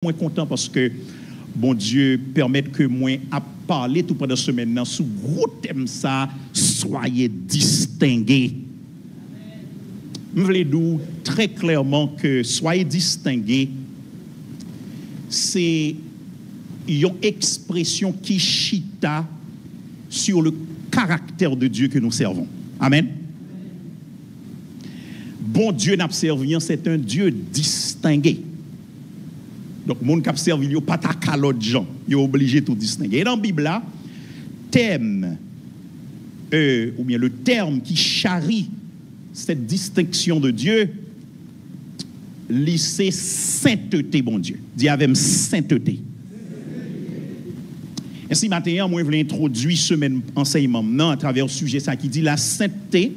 Moi content parce que bon Dieu permet que moi à parler tout pendant ce maintenant sous gros thème ça, soyez distingués. Je voulais dire très clairement que soyez distingués, c'est une expression qui chita sur le caractère de Dieu que nous servons. Amen. Bon Dieu n'a servi, c'est un Dieu distingué. Donc, monde qui observe, il n'y a pas ta l'autre gens. Il est obligé de tout distinguer. Et dans la Bible, là, ou bien le terme qui charrie cette distinction de Dieu, c'est sainteté, bon Dieu. Dis avec sainteté. Ainsi, maintenant, moi, je voulais introduire ce même enseignement maintenant à travers le sujet ça qui dit la sainteté,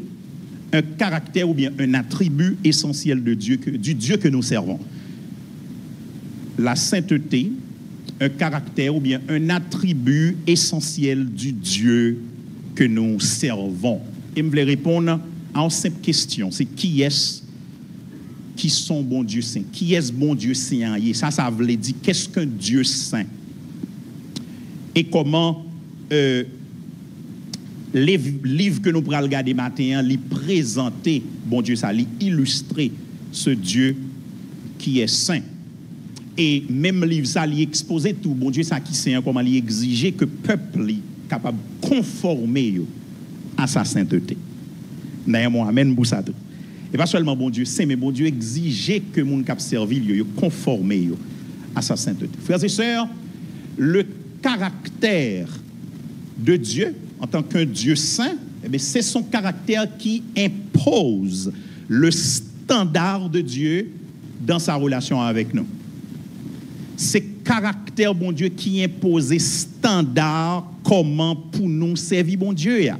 un caractère ou bien un attribut essentiel de Dieu, du Dieu que nous servons. La sainteté, un caractère ou bien un attribut essentiel du Dieu que nous servons. Et je voulais répondre à une simple question, c'est qui est-ce qui sont bon Dieu saint? Qui est-ce bon Dieu saint? Ça veut dire qu'est-ce qu'un Dieu saint? Et comment les livres que nous pourrons regarder matin, les présenter, bon Dieu ça, les illustrer ce Dieu qui est saint. Et même livre ça, il exposé tout, bon Dieu, ça qui c'est comment il exigeait que le peuple est capable de conformer à sa sainteté. D'ailleurs, amen pour ça tout. Et pas seulement bon Dieu saint, mais bon Dieu exigeait que mon cap servir yo conformer à sa sainteté. Frères et sœurs, le caractère de Dieu en tant qu'un Dieu saint, eh c'est son caractère qui impose le standard de Dieu dans sa relation avec nous. C'est caractère, bon Dieu, qui impose standard comment pour nous servir, bon Dieu.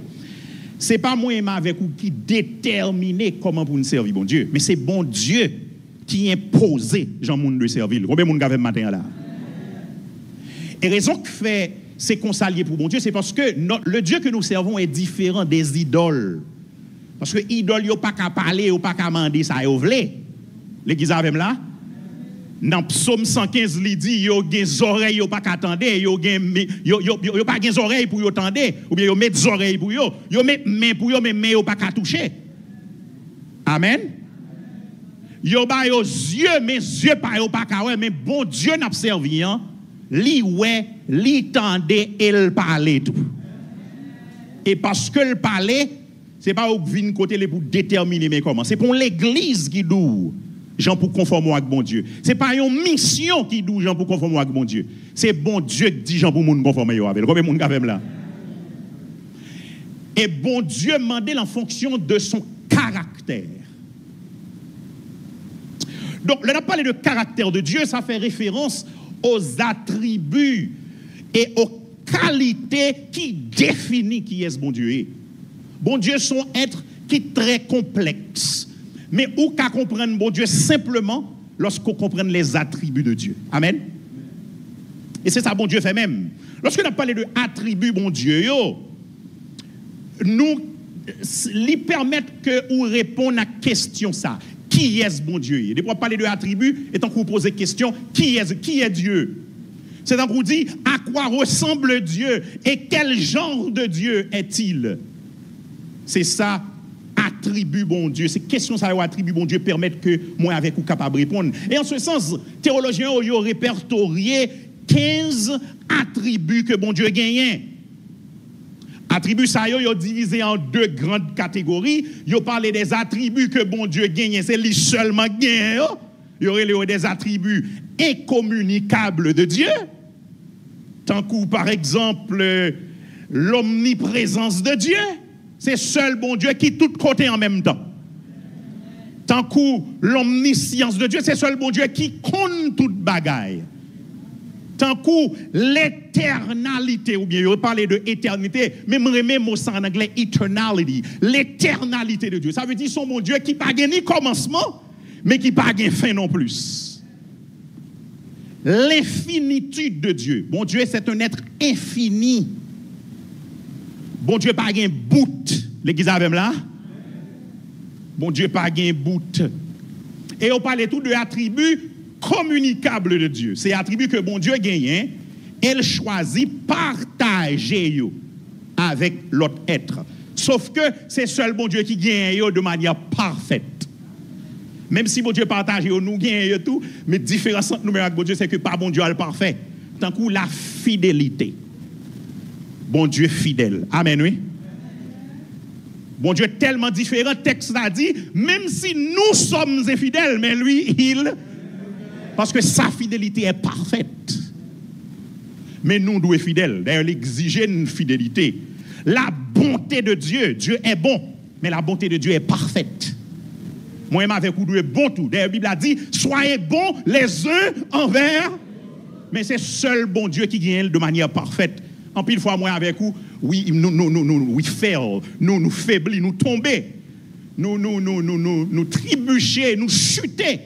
Ce n'est pas moi avec vous qui détermine comment pour nous servir, bon Dieu, mais c'est bon Dieu qui impose Jean-Moun de servir. Combien de monde avez matin là? Et raison que fait c'est consalier pour bon Dieu, c'est parce que le Dieu que nous servons est différent des idoles. Parce que les idoles, ils n'ont pas qu'à parler, ils n'ont pas qu'à demander ça, ils ont voulu. L'église avec là? Dans Psaume 115, il dit, il y a des oreilles, il n'y a pas qu'à attendre, il n'y a pas des oreilles pour y attendre, ou bien il y a des oreilles pour y, il y a des mains pour y, mais il n'y a pas qu'à toucher. Amen. Il y a des yeux, mais yeux pas qu'à ouais, mais bon Dieu n'a pas servi, li ouais, li tendait et il parlait tout. Et parce que le parlait, ce n'est pas au vin côté pour déterminer mais comment, c'est pour l'église qui doit. Jean pour conformer avec bon Dieu. Ce n'est pas une mission qui dit Jean pour conformer avec bon Dieu. C'est bon Dieu qui dit Jean pour moun conformer avec. Combien de monde avez là? Et bon Dieu mandait en fonction de son caractère. Donc, là, on a parlé de caractère de Dieu, ça fait référence aux attributs et aux qualités qui définissent qui est ce bon Dieu. Bon Dieu, son être qui est très complexe. Mais où qu'à comprendre bon Dieu simplement lorsqu'on comprend les attributs de Dieu. Amen. Et c'est ça bon Dieu fait même. Lorsqu'on a parlé de attributs bon Dieu, nous lui permettre que ou répondre à la question ça. Qui est bon Dieu? Et pour parler de attributs, et tant qu'on pose la question, qui est Dieu? C'est tant qu'on dit à quoi ressemble Dieu et quel genre de Dieu est-il? C'est ça. Attribut bon Dieu, ces questions ça attribut bon Dieu permettent que moi avec vous capable de répondre. Et en ce sens, théologiens ont répertorié 15 attributs que bon Dieu gagne. Attributs ça ils ont divisé en deux grandes catégories. Ils ont parlé des attributs que bon Dieu gagne, c'est lui seulement gagne. Il y aurait des attributs incommunicables de Dieu. Tant que par exemple l'omniprésence de Dieu. C'est seul bon Dieu qui tout côté en même temps. Tant que l'omniscience de Dieu, c'est seul bon Dieu qui compte toute bagaille. Tant que l'éternalité, ou bien il parler de éternité, même mot ça en anglais, eternality, l'éternalité de Dieu. Ça veut dire son bon Dieu qui n'a pas ni commencement, mais qui n'a pas fin non plus. L'infinitude de Dieu. Bon Dieu, c'est un être infini. Bon Dieu pas gain bout. L'église avec là? Bon Dieu pas gain bout. Et on parle tout de attributs communicable de Dieu. C'est attribut que bon Dieu gagne, elle choisit partager avec l'autre être. Sauf que c'est seul bon Dieu qui gagne de manière parfaite. Même si bon Dieu partage, nous gagnons tout, mais la différence entre nous et bon Dieu, c'est que pas bon Dieu est parfait. Tant que la fidélité. Bon Dieu fidèle. Amen, oui. Bon Dieu tellement différent, texte a dit, même si nous sommes infidèles, mais lui, parce que sa fidélité est parfaite. Mais nous devons être fidèles. D'ailleurs, il exige une fidélité. La bonté de Dieu, Dieu est bon, mais la bonté de Dieu est parfaite. Moi, avec vous, devez bon tout. D'ailleurs, la Bible a dit, soyez bons les uns envers, mais c'est seul bon Dieu qui gagne de manière parfaite. En pile fois, moi, avec vous, oui, nous fail, nous faiblis, nous tomber, nous trébucher, nous chuter.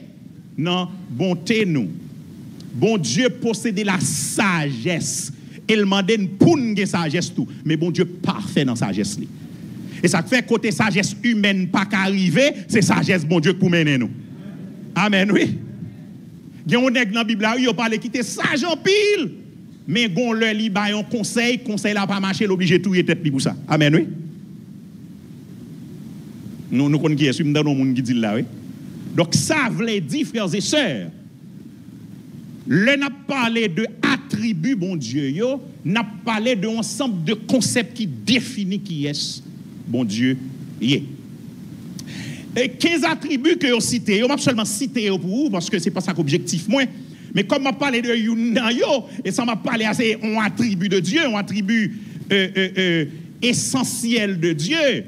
Non, bonté, nous. Bon Dieu possédait la sagesse. Il m'a donné pour nous sagesse tout. Mais bon Dieu parfait dans la sagesse. Et ça fait côté sagesse humaine pas qu'arriver, c'est sagesse bon Dieu pour mener nous. Amen, oui. Il y a un nègre dans la Bible, il parle qui était sage en pile. Mais gon le li ba un conseil là pas marcher, l'obligé tout tête pour ça. Amen, oui. Nous connaissons qui est dans nos monde qui dit là, oui. Donc ça veut dire frères et sœurs, le n'a parlé de attributs bon Dieu yo, n'a parlé de ensemble de concepts qui définissent qui est bon Dieu est. Et 15 attributs que vous citez, je vais seulement citer pour vous parce que c'est pas ça qu'objectif moi. Mais comme je parle de yo, et ça m'a parlé assez un attribut de Dieu, un attribut essentiel de Dieu.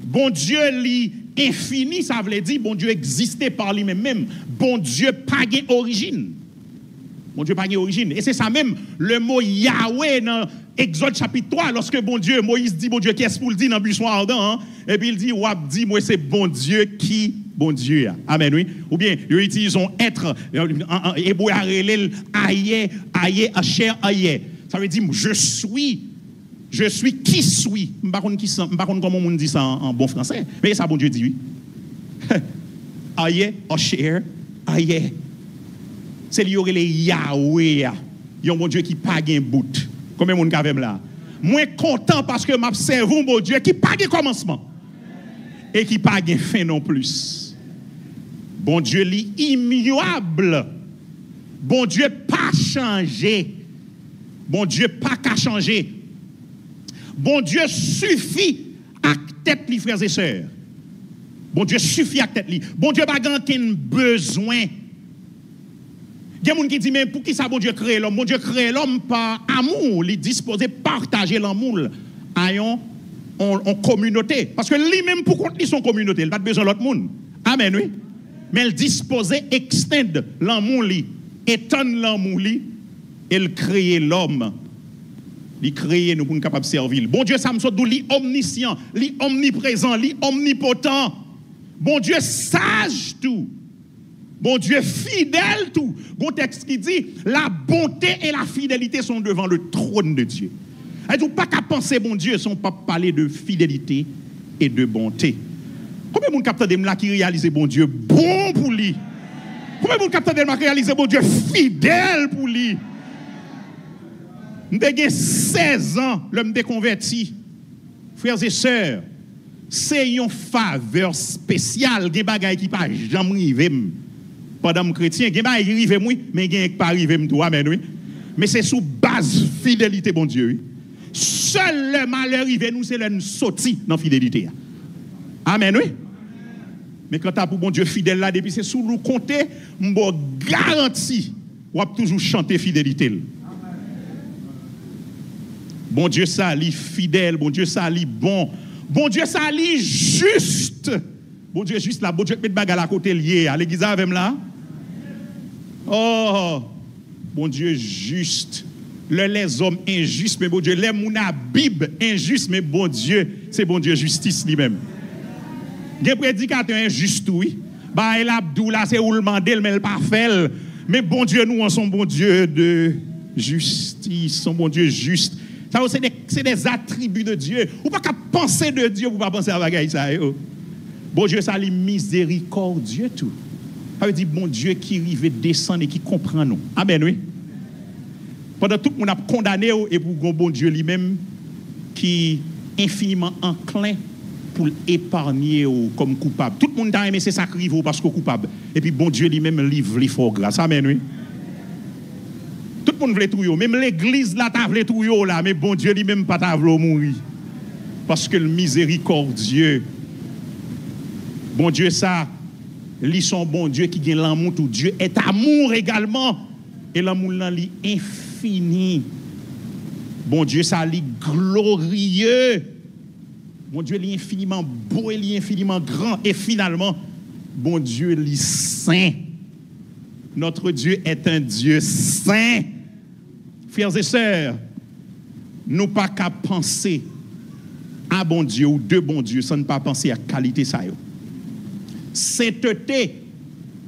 Bon Dieu li infini, ça veut dire bon Dieu existait par lui-même. Bon Dieu pas d'origine. Bon Dieu pas d'origine. Et c'est ça même le mot Yahweh dans Exode chapitre 3, lorsque bon Dieu, Moïse dit bon Dieu, qu'est-ce pour le dire dans le buisson ardent, hein? Et puis il dit, wap dit, moi c'est bon Dieu qui, bon Dieu. Amen, oui. Ou bien, ils utilisent un être, hébreu aïe, asher, aïe. Ça veut dire, je suis qui suis. Je ne sais pas comment on dit ça en bon français, mais ça bon Dieu dit, oui. Aïe, asher, aïe. C'est lui les Yahweh. Il y a un bon Dieu qui pas un bout. Combien de monde avez là? Moi content parce que m'observe un bon Dieu qui pas de commencement et qui pas de fin non plus. Bon Dieu li immuable. Bon Dieu pas changé. Bon Dieu pas qu'à changer. Bon Dieu suffit à tête li frères et sœurs. Bon Dieu suffit à tête li. Bon Dieu pas aucun besoin. Il y a des gens qui disent, mais pour qui ça, bon Dieu crée l'homme? Bon Dieu crée l'homme par amour, il est disposé à partager l'amour en communauté. Parce que lui-même, pour contre son communauté, il n'a pas besoin de l'autre monde. Amen, oui. Mais il disposé à extendre l'amour, étendre l'amour, il crée l'homme. Il crée nous pour nous capables de servir. Bon Dieu, ça me saute d'où il est omniscient, il est omniprésent, il est omnipotent. Bon Dieu, sage tout. Bon Dieu fidèle tout. Bon texte qui dit, la bonté et la fidélité sont devant le trône de Dieu. Et donc, pas qu'à penser, bon Dieu, sans pas parler de fidélité et de bonté. Combien de monde capte de là qui réalise bon Dieu bon pour lui? Combien de monde capte de là qui réalise bon Dieu fidèle pour lui? J'ai 16 ans, l'homme déconverti. Frères et sœurs, c'est une faveur spéciale, des bagailles qui pas jamais arrivé. Pendant chrétien, il y a des gens qui mais il n'y a pas arrivé tout. Amen, oui. Mais c'est sous base fidélité, bon Dieu. Oui. Seul le malheur arrivé, nous, c'est le sorti dans la fidélité. Amen, oui. Mais quand tu as pour bon Dieu fidèle là, depuis c'est sous le compter, je garantis, on va toujours chanter fidélité. Bon Dieu, ça lit fidèle, bon Dieu, ça lit bon. Bon Dieu, ça lit juste. Bon Dieu, juste là, bon Dieu, met de bagarre à côté lié. À l'église avec là. Oh, bon Dieu, juste. Les hommes injustes, mais bon Dieu, les mouna Bible injustes, mais bon Dieu, c'est bon Dieu, justice lui-même. Il y a un prédicateur injuste, oui. Bah, el Abdou, là, c'est où le mandel, mais le pas fait. Mais bon Dieu, nous, on sommes bon Dieu de justice, son bon Dieu juste. Ça, c'est des attributs de Dieu. Ou pas qu'à penser de Dieu, ou pas penser à bagaille ça. Bon Dieu, ça, les miséricordieux, tout. Ça veut dire bon Dieu qui arrive descendre et qui comprend nous. Amen, oui. Pendant tout le monde a condamné et pour bon Dieu lui-même qui est infiniment enclin pour épargner comme coupable. Tout le monde a aimé ses sacrifices parce qu'il est coupable. Et puis bon Dieu lui-même livre l'effort grâce. Amen, oui. Tout le monde voulait tout. Même l'église là, t'as voulu tout là, mais bon Dieu lui-même pas t'a voulu mourir. Parce que le miséricordieux, bon Dieu ça, lui son bon Dieu qui gagne l'amour, tout Dieu est amour également. Et l'amour là, lui infini. Bon Dieu ça, lui glorieux. Bon Dieu lui infiniment beau et lui infiniment grand. Et finalement, bon Dieu lui saint. Notre Dieu est un Dieu saint. Frères et sœurs, nous pas qu'à penser à bon Dieu ou de bon Dieu sans ne pas penser à qualité ça. Sainteté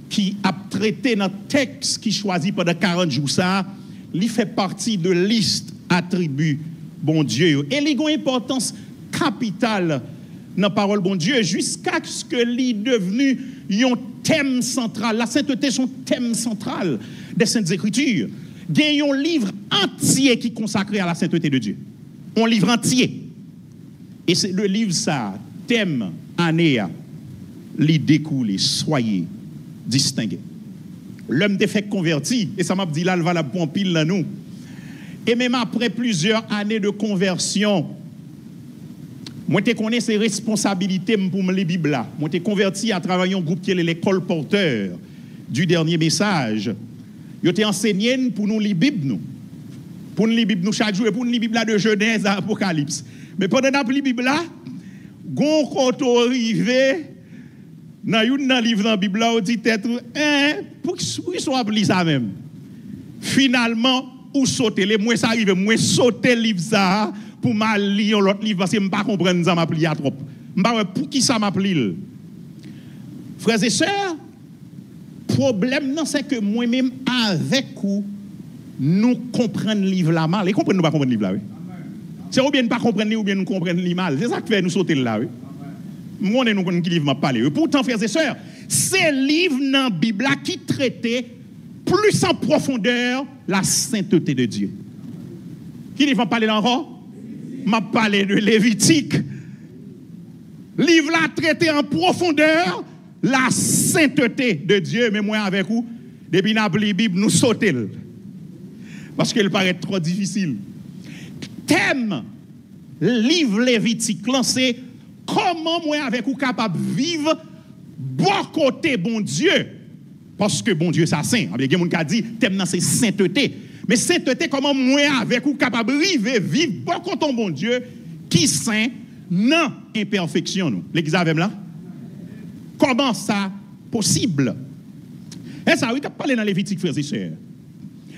qui a traité dans le texte qui choisit pendant 40 jours ça, il fait partie de liste attributs bon Dieu. Et il a une importance capitale dans la parole bon Dieu jusqu'à ce que l'il est devenu un thème central. La sainteté est un thème central des Saintes Écritures. Il y a un livre entier qui est consacré à la sainteté de Dieu. Un livre entier. Et c'est le livre ça, thème, année, les découlés, soyez distingués. L'homme des faits converti, et ça m'a dit là, il va la pompile là nous. Et même après plusieurs années de conversion, moi, je connais ces responsabilités pour me les Bibles là. Moi, je converti à travailler un groupe qui est l'école porteur du dernier message. Je t'ai enseigné pour nous les Bibles, nous. Pour nous les Bibles, nous chaque jour, et pour nous les Bibles de Genèse à Apocalypse. Mais pendant que nous les Bibles là, gon koto arrivé, dans un livre dans la Bible là, on dit peut-être, pour qu'ils soient appelés ça même. Finalement, où sauter les, moi ça arrive, moi sauter le livre ça, pour mal lire l'autre livre parce que je ne comprends pas ça m'a plié trop. Pour qui ça m'a plié? Frères et sœurs, problème non c'est que moi-même avec vous nous comprenons le livre là mal et comprenons pas comprendre le livre là oui. C'est ou bien ne pas comprendre ou bien nous comprendre le mal. C'est ça qui fait nous sauter là oui. Moi nous connaissons qui livre m'a parlé. Pourtant frères et sœurs, c'est livre dans la Bible qui traitait plus en profondeur la sainteté de Dieu. Qui livre m'a parlé encore? M'a parlé de Lévitique. Livre là traité en profondeur la sainteté de Dieu. Mais moi avec vous, depuis que nous avons la Bible, nous sautons. Parce qu'il paraît trop difficile. Thème, livre Lévitique, c'est comment moi avec vous capable de vivre bon côté bon Dieu. Parce que bon Dieu, ça saint. Il y a des gens qui ont dit, thème c'est sainteté. Mais sainteté, comment moi avec vous capable de vivre bon côté bon Dieu qui saint, non imperfection. Nous. L'église avec là? Comment ça possible? Et ça, oui, tu as parlé dans Lévitique, frères et sœurs.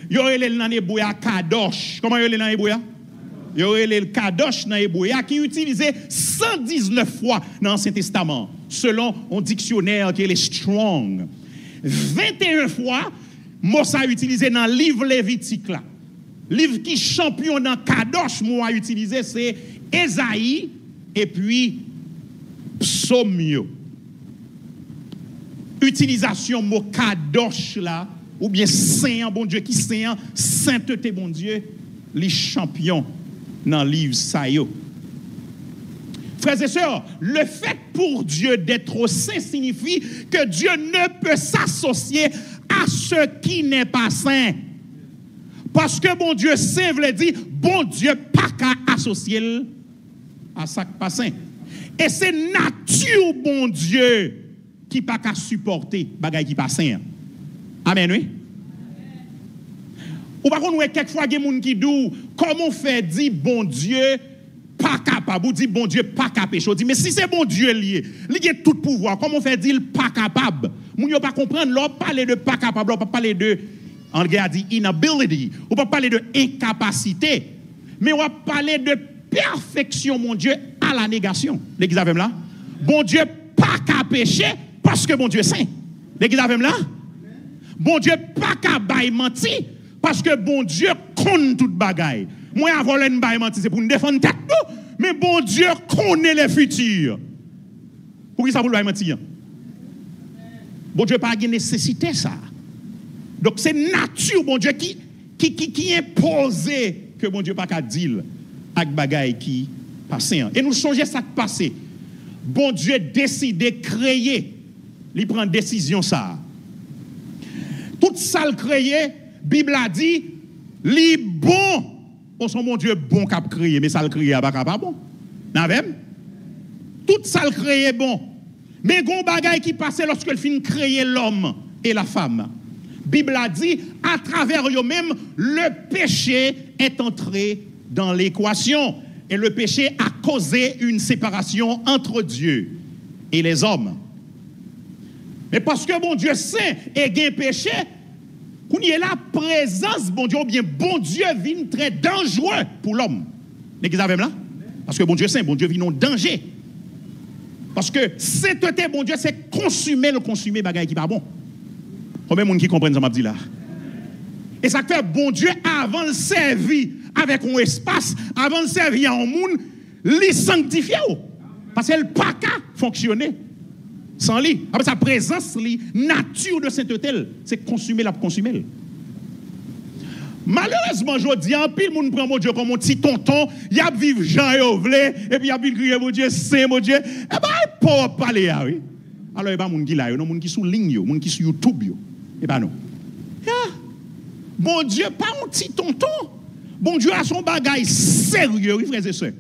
Il y aurait dans l'hébreu Kadosh. Comment il y aurait dans l'hébreu? Il y aurait le Kadosh dans l'hébreu qui est utilisé 119 fois dans l'Ancien Testament, selon un dictionnaire qui est Strong. 21 fois, Mossa a utilisé dans le livre Lévitique là. Livre qui champion dans Kadosh, moi a utilisé, c'est Ésaïe et puis Psaume. Utilisation mot Kadosh là, ou bien saint, bon Dieu, qui saint, sainteté, bon Dieu, les champions dans le livre Sayo. Frères et sœurs, le fait pour Dieu d'être saint signifie que Dieu ne peut s'associer à ce qui n'est pas saint. Parce que bon Dieu saint veut dire, bon Dieu pas qu'à associer à ça qui n'est pas saint. Et c'est nature bon Dieu qui pas qu'à supporter bagay qui pas saint. Amen, oui? Ou par contre, quelquefois, il y a des gens qui disent, comment on fait dire bon Dieu pas capable, ou dit bon Dieu pas capable. Mais si c'est bon Dieu lié, il a tout pouvoir, comment on fait dire pas capable? Moun yo pas comprendre, l'on parle de pas capable, on pas parler de, on a dit inability, on pas parler de incapacité, mais on va parler de perfection, mon Dieu, à la négation. L'église avec là? Bon Dieu pas qu'à pécher parce que bon Dieu est saint. L'église avec là? Bon Dieu pas qu'à bailler mentir parce que bon Dieu compte toute bagaille. Moi avant le bailler mentir c'est pour nous défendre tête nous, mais bon Dieu connaît le futur. Pour qui ça pour bailler mentir? Bon Dieu pas de nécessité ça. Donc c'est nature, bon Dieu, qui impose que bon Dieu pas qu'à dire avec bagaille qui passe. Et nous songeons ça qui passe. Bon Dieu décide de créer. Il prend décision ça. Tout ça le créé, Bible a dit, li bon. On son mon Dieu bon qu'a créé, mais ça le créé pas bon. N'avez-vous? Tout ça le créé bon. Mais gon bagaille qui passait lorsque le fin créer l'homme et la femme. Bible a dit, à travers eux-mêmes, le péché est entré dans l'équation. Et le péché a causé une séparation entre Dieu et les hommes. Mais parce que bon Dieu saint et gain péché, qu'on y est la présence, bon Dieu, ou bien bon Dieu vient très dangereux pour l'homme. Vous avez là? Parce que bon Dieu saint, bon Dieu vient en danger. Parce que sainteté, bon Dieu, c'est consumer bagaille qui pas bon. Combien de gens qui comprennent ça m'a dit là? Et ça fait bon Dieu avant de servir avec un espace, avant de servir en monde, les sanctifier. Parce qu'elle pas qu'à fonctionner sans lui. Après sa présence, la nature de sainteté, c'est consommer. Malheureusement, je dis, en pile, moun prend mon Dieu comme mon petit tonton, il a vivre Jean et Ovlé, et puis il a crier mon Dieu, Saint, mon Dieu. Eh bien, il peut parler, oui. Alors, il n'y a pas moun qui là, non, moun qui sous ligne, moun qui sous YouTube, et bien non. Bon Dieu, pas un petit tonton. Bon Dieu a son bagage sérieux, oui, frères et sœurs.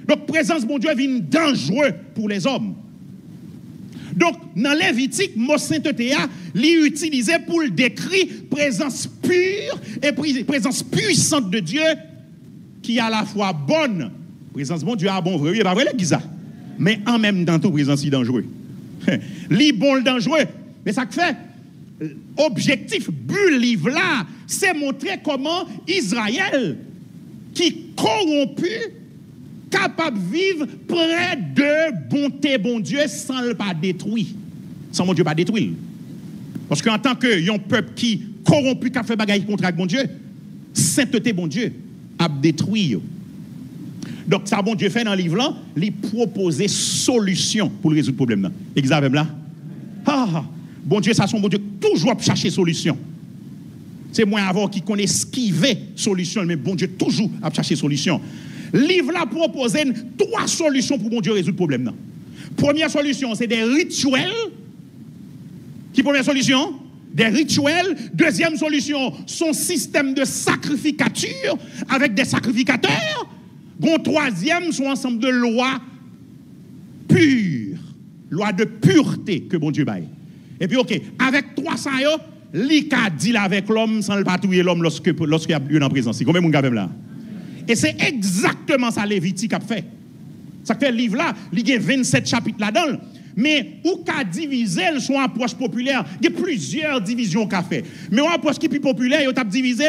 Donc, présence, bon Dieu, vient dangereux pour les hommes. Donc, dans Lévitique, mot sainteté, l'y utilisé pour le décrire présence pure et présence puissante de Dieu qui est à la fois bonne. Présence, bon Dieu, a bon, vrai, il pas vrai, ça. Mais en même temps, tout présence, est dangereux. Li bon, le dangereux. Mais ça fait, objectif, but, livre là, c'est montrer comment Israël, qui corrompu, capable de vivre près de bonté, bon Dieu, sans le pas détruire. Sans mon Dieu pas détruire. Parce qu'en tant que un peuple qui corrompu, qui a fait bagaille contre bon Dieu, sainteté, bon Dieu, a détruit. Donc, ça, bon Dieu fait dans le livre là, il propose solution pour résoudre le problème. Exactement là. Bon Dieu, ça, son bon Dieu, toujours chercher solution. C'est moi avant qui connaît esquiver solution, mais bon Dieu, toujours à chercher solution. Livre là propose 3 solutions pour bon Dieu résoudre le problème. Première solution, c'est des rituels. Qui première solution? Des rituels. Deuxième solution, son système de sacrificature avec des sacrificateurs. Bon, troisième, son ensemble de lois pures. Loi de pureté que bon Dieu baille. Et puis, ok, avec 300 l'ICA dit avec l'homme sans le patrouiller l'homme lorsqu'il y a eu en présence. Combien de monde là? Et c'est exactement ça Lévitique a fait. Ça fait le livre là, il y a 27 chapitres là-dedans. Mais où qu'a divisé son approche populaire, il y a plusieurs divisions qu'a fait. Mais une approche qui est plus populaire, il a divisé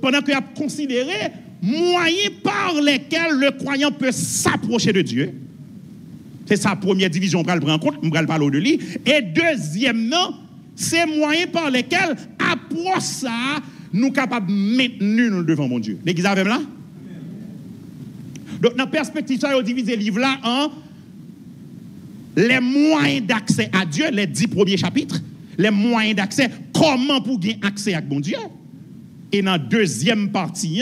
pendant qu'il a considéré moyens par lesquels le croyant peut s'approcher de Dieu. C'est sa première division, on va le prendre en compte, on va le parler de lui. Et deuxièmement, c'est moyens par lesquels, après ça, nous sommes capables de maintenir devant mon Dieu. Vous avez là? Donc, dans la perspective, ça a divisé le livre là en les moyens d'accès à Dieu, les 10 premiers chapitres, les moyens d'accès, comment pour gagner accès à mon Dieu. Et dans la deuxième partie,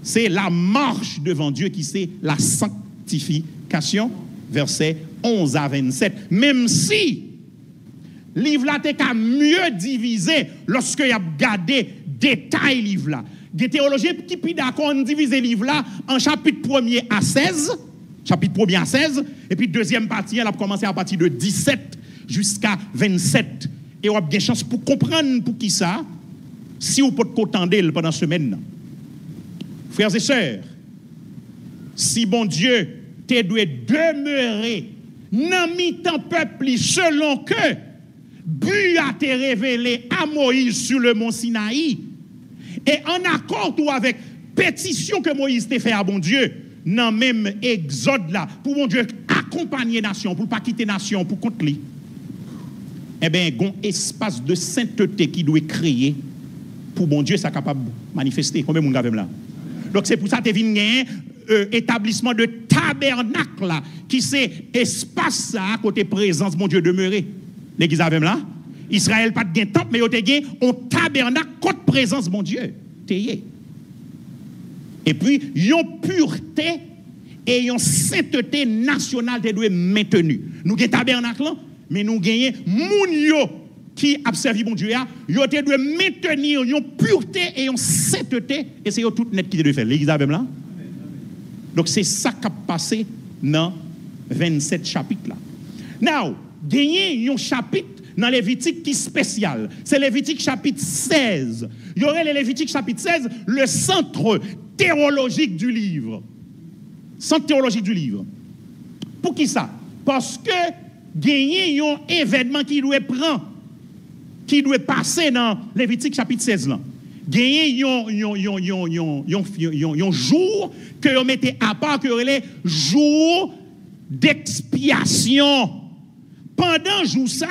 c'est la marche devant Dieu qui c'est la sanctification, versets 11 à 27. Même si le livre là était mieux divisé lorsque il a gardé détail livre là. Des théologiens qui sont d'accord on divise le livre là en chapitre 1er à 16, chapitre 1er à 16, et puis deuxième partie, elle a commencé à partir de 17 jusqu'à 27. Et on a bien chance pour comprendre pour qui ça, si vous pouvez t'entendre pendant la semaine. Frères et sœurs, si bon Dieu te doit demeurer dans mi-temps peuple selon que but a été révélé à Moïse sur le mont Sinaï, et en accord ou avec pétition que Moïse t'a fait à bon Dieu, dans même exode là, pour bon Dieu accompagner nation, pour ne pas quitter nation, pour contre lui, eh bien, il y a un espace de sainteté qui doit créer pour bon Dieu, ça capable de manifester. Combien de monde là? Donc c'est pour ça que tu viens établissement de tabernacle là, qui c'est espace ça à côté présence mon Dieu demeurer. L'église avec là. Israël pas de temple, mais il y a un tabernacle contre présence, mon Dieu. Et puis, il y a une pureté et une sainteté nationale qui doit être maintenue. Nous avons un tabernacle, mais nous avons moun yo qui a servi mon Dieu, il doit maintenir une pureté et une sainteté, et c'est tout net qui doit faire. L'église avec là. Donc, c'est ça qui a passé dans 27 chapitres là. Now, gagner un chapitre dans Lévitique qui est spécial. C'est Lévitique chapitre 16. Il y aurait le Lévitique chapitre 16, le centre théologique du livre. Centre théologique du livre. Pour qui ça? Parce que gagner un événement qui doit prendre, qui doit passer dans Lévitique chapitre 16 là. Gagner un jour que vous mettez à part, que vous les jours d'expiation. Pendant jour ça,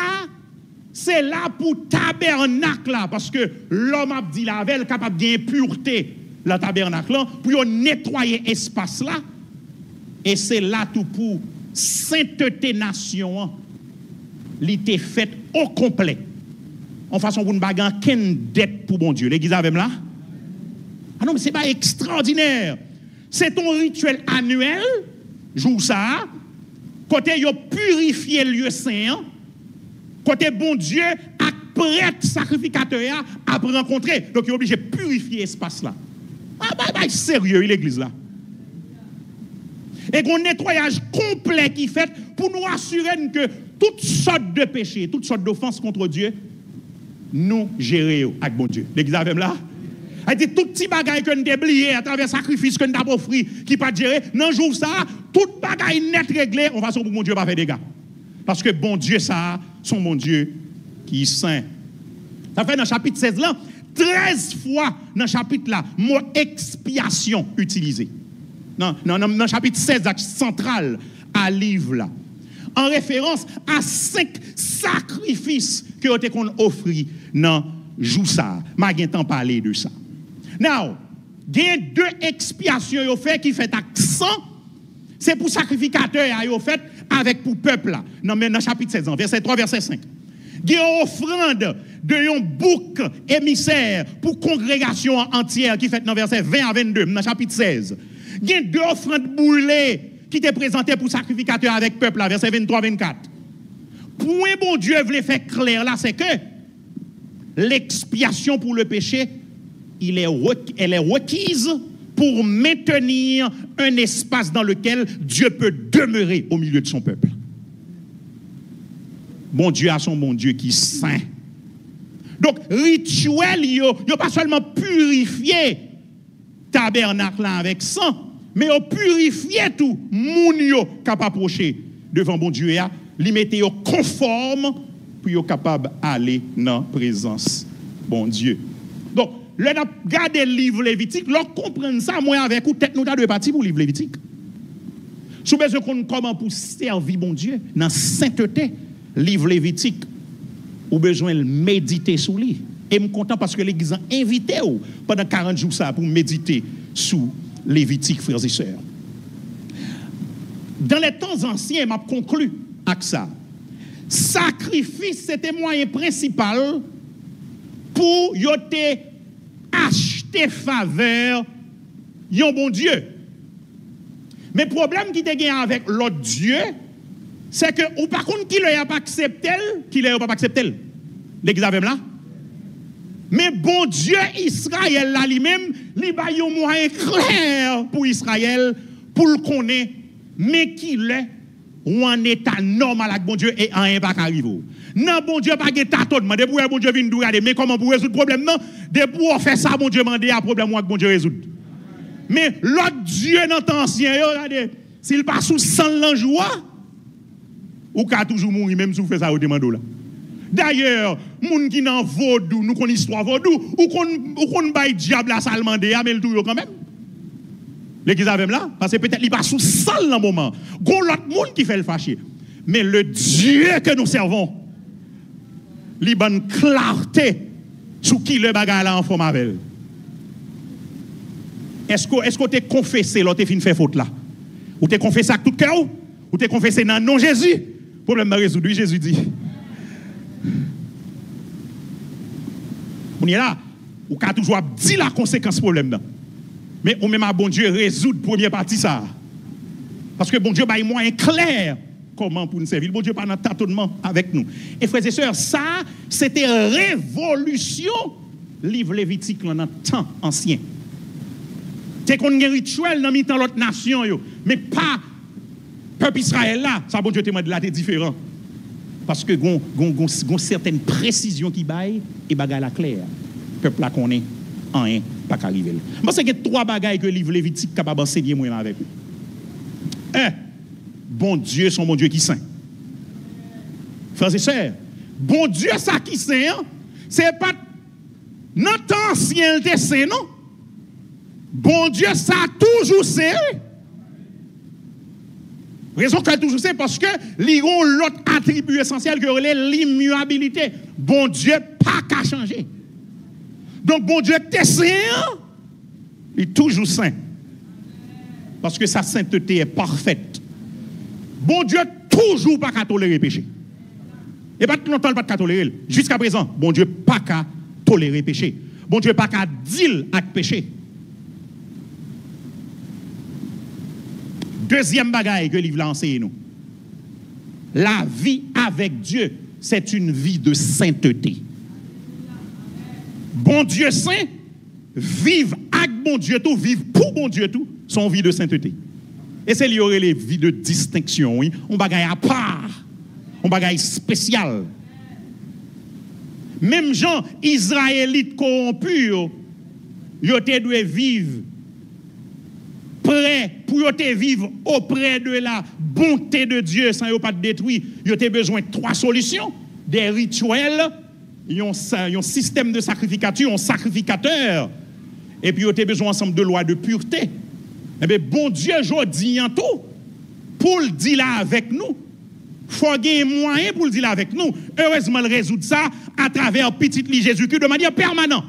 c'est là pour tabernacle là, parce que l'homme a dit la veille capable de pureté le tabernacle là, pour nettoyer l'espace là, et c'est là tout pour sainteté nation, l'été fait au complet. En façon pour ne pas gagner qu'une dette pour bon Dieu. L'église avec là? Ah non, mais c'est pas extraordinaire. C'est ton rituel annuel, jour ça, côté yo purifier le lieu saint, côté bon Dieu, à prêtre sacrificateur à rencontrer. Donc il est obligé de purifier l'espace là. Ah bah sérieux l'église là. Et qu'on nettoyage complet qui fait pour nous assurer que toutes sortes de péchés, toutes sortes d'offenses contre Dieu, nous gérer avec bon Dieu. L'église avec là? Elle dit tout petit bagaille que nous déblié à travers sacrifice que nous avons offert qui pas gérer, non jour ça, tout bagaille net réglé, on va pour bon Dieu pas faire des dégâts. Parce que bon Dieu ça, son bon Dieu qui est saint. Ça fait dans le chapitre 16 là, 13 fois dans le chapitre là, mot expiation utilisé. Non, dans le chapitre 16 central à livre là. En référence à 5 sacrifices que ont été offris dans jour ça. M'a gen temps parler de ça. Now, il y a 2 expiations yo fait qui fait accent, c'est pour sacrificateur yo fait avec pour peuple là. Dans le chapitre 16 verset 3 verset 5. Il y a une offrande de un bouc émissaire pour congrégation entière qui fait dans verset 20 à 22 dans chapitre 16. Il y a 2 offrandes brûlées qui étaient présentées pour sacrificateur avec peuple là verset 23 24. Point bon Dieu voulait faire clair là, c'est que l'expiation pour le péché, elle est requise pour maintenir un espace dans lequel Dieu peut demeurer au milieu de son peuple. Bon Dieu a son bon Dieu qui est saint. Donc, rituel, il n'a pas seulement purifié tabernacle là avec sang, mais il a purifié tout moun yo capable approcher devant bon Dieu, li mette yo conforme pour yo capable aller dans présence bon Dieu. Donc, le n'a regardé le livre Lévitique, l'on comprend ça moi avec ou tête nous ta de parti pour le livre Lévitique. Sous besoin qu'on comment pour servir bon Dieu dans sainteté, livre Lévitique ou besoin de méditer sur lui. Et me content parce que l'église a invité pendant 40 jours ça pour méditer sur Lévitique, frères et sœurs. Dans les temps anciens, m'a conclu avec ça. Sacrifice, c'était moyen principal pour yote acheter faveur yon bon Dieu. Mais le problème qui te gagne avec l'autre Dieu, c'est que ou par contre qui l'a pas accepté, qui l'a pas accepté. L'église avec là. Mais bon Dieu Israël là lui-même, li ba yon moyen clair pour Israël pour le connaître mais qui l'est ou en état normal avec bon Dieu et en rien pas arrive. Non, bon Dieu pas de tâtonnement, de pour bon Dieu vient nous regarder, mais comment pour résoudre le problème non, de pour faire ça bon Dieu demander un problème avec bon Dieu résoudre. Mais l'autre Dieu dans temps ancien, regardez, s'il pas sous 100 l'an joie, ou ka toujours mourir même si vous faites ça au demando là. D'ailleurs, moun qui nan vaudou, nous connaissons histoire vaudou, ou qu'on bail diable à salmande, mais le tout quand même. L'église avec là, parce que peut-être il pas sous 100 dans moment. Gon l'autre monde qui fait le fâcher. Mais le Dieu que nous servons, li bonne clarté sur qui le bagage là en forme avec. Est-ce que tu as confessé l'autre fin fait faute là? Ou tu as confessé avec tout cœur? Ou tu as confessé dans non Jésus? Problème résolu, Jésus dit. On est là, ou qu'a toujours dit la conséquence problème là. Mais on même à bon Dieu résoudre première partie ça. Parce que bon Dieu a un moyen clair comment pour nous servir. Bon Dieu pas dans tâtonnement avec nous. Et frères et sœurs, ça c'était révolution livre Lévitique dans le temps ancien. C'est qu'on a un rituel dans le temps l'autre nation yo, mais pas peuple Israël là, ça bon Dieu te demande là c'est différent. Parce que gon certaines précisions qui baillent et bagaille la claire. Peuple là connaît rien pas qu'arriver. Moi c'est que trois bagailles que livre Lévitique capable enseigner moi avec vous. Un, bon Dieu son bon Dieu qui saint. Frères et sœurs, bon Dieu ça qui saint, c'est pas notre ancien saint non. Bon Dieu ça toujours saint. Raison qu'elle toujours c'est parce que l'ont l'autre attribut essentiel que l'immuabilité. Bon Dieu pas qu'à changer. Donc bon Dieu t'es saint, il est toujours saint. Parce que sa sainteté est parfaite. Bon Dieu toujours pas qu'à tolérer péché. Et pas tout longtemps pas qu'à tolérer. Jusqu'à présent, bon Dieu pas qu'à tolérer péché. Bon Dieu pas qu'à deal avec péché. Deuxième bagaille que le livre a enseigné nous. La vie avec Dieu, c'est une vie de sainteté. Bon Dieu saint, vivre avec bon Dieu tout, vivre pour bon Dieu tout, son vie de sainteté. Et c'est lié les vies de distinction, oui. On bagaille à part, on bagaille spécial. Même gens israélites corrompus, ils doivent vivre prêt pour vivre auprès de la bonté de Dieu sans ne pas détruire. Ils ont besoin de trois solutions, des rituels, un système de sacrificature, un sacrificateur, et puis ils ont besoin ensemble de lois de pureté. Eh bien, bon Dieu, je dis en tout, pour le dire là avec nous, il faut gagner un moyen pour le dire là avec nous. Heureusement, il résout ça à travers petit Jésus-Christ de manière permanente.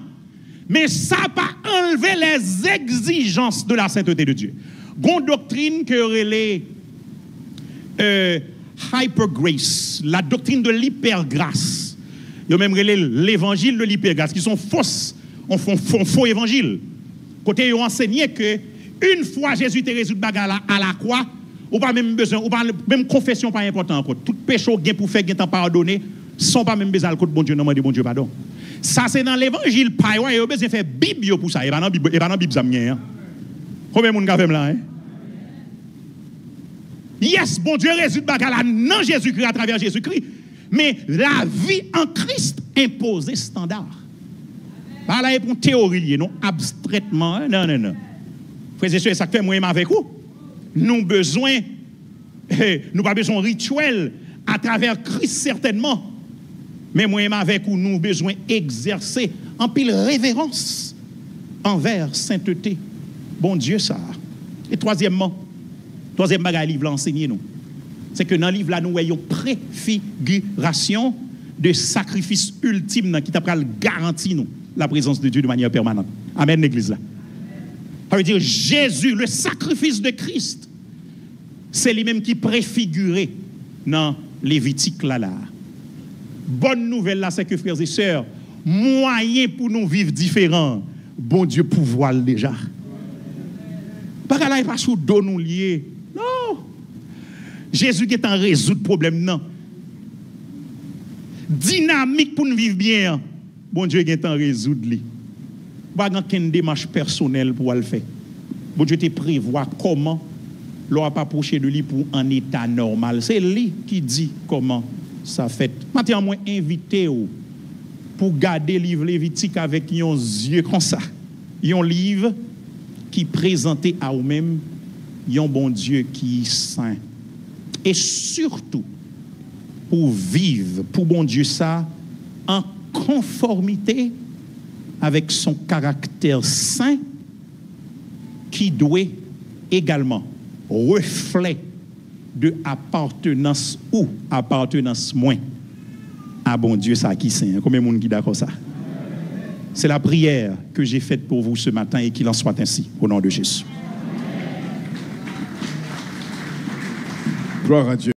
Mais ça n'a pas enlevé les exigences de la sainteté de Dieu. Une doctrine que les hyper grace, la doctrine de l'hypergrâce. Il y a même l'évangile de l'hypergrâce, qui sont fausses, on font faux évangile. Côté, ils ont enseigné que une fois Jésus te résout bagarre à la croix, ou pas même besoin, ou pas même confession pas important encore. Tout péché gain pour faire gain temps pardonner, sans pas même besoin de bon Dieu, non demander bon Dieu pardon. Ça c'est dans l'évangile pas ouais, il besoin faire Bible pour ça, et pas dans Bible ça m'y. Combien de monde fait là hein? Yes, bon Dieu résout bagarre là non Jésus-Christ à travers Jésus-Christ, mais la vie en Christ impose des standards. Pas là pour théorie, non abstraitement, non. Frères et sœurs, ça fait moi avec vous. Nous besoin, nous pas besoin rituel à travers Christ certainement. Mais moi avec vous, nous besoin exercer en pile révérence envers sainteté. Bon Dieu ça. Et troisième bagage livre l'enseigner nous. C'est que dans le livre là nous voyons préfiguration de sacrifice ultime qui t'a garanti nous la présence de Dieu de manière permanente. Amen l'église là. Ça veut dire Jésus, le sacrifice de Christ, c'est lui-même qui préfigurait dans Lévitique là. Bonne nouvelle là, c'est que frères et sœurs, moyen pour nous vivre différents, bon Dieu pouvoir déjà. Pas qu'à là, il pas sous dos nous lier. Non. Jésus qui est en résoudre problème non. Dynamique pour nous vivre bien. Bon Dieu qui est en résoudre lui. Pas une démarche personnelle pour le faire. Bon Dieu te prévoit comment l'on pas approché de lui pour un état normal. C'est lui qui dit comment ça fait. Maintenant, moi invité pour garder le livre Lévitique avec un yeux comme ça. Un livre qui présentait à vous-même un bon Dieu qui est saint. Et surtout, pour vivre, pour bon Dieu ça, en conformité avec son caractère saint qui doit également reflet de appartenance ou appartenance moins à bon Dieu ça qui saint. Combien de monde qui d'accord ça? C'est la prière que j'ai faite pour vous ce matin et qu'il en soit ainsi au nom de Jésus. Gloire à Dieu.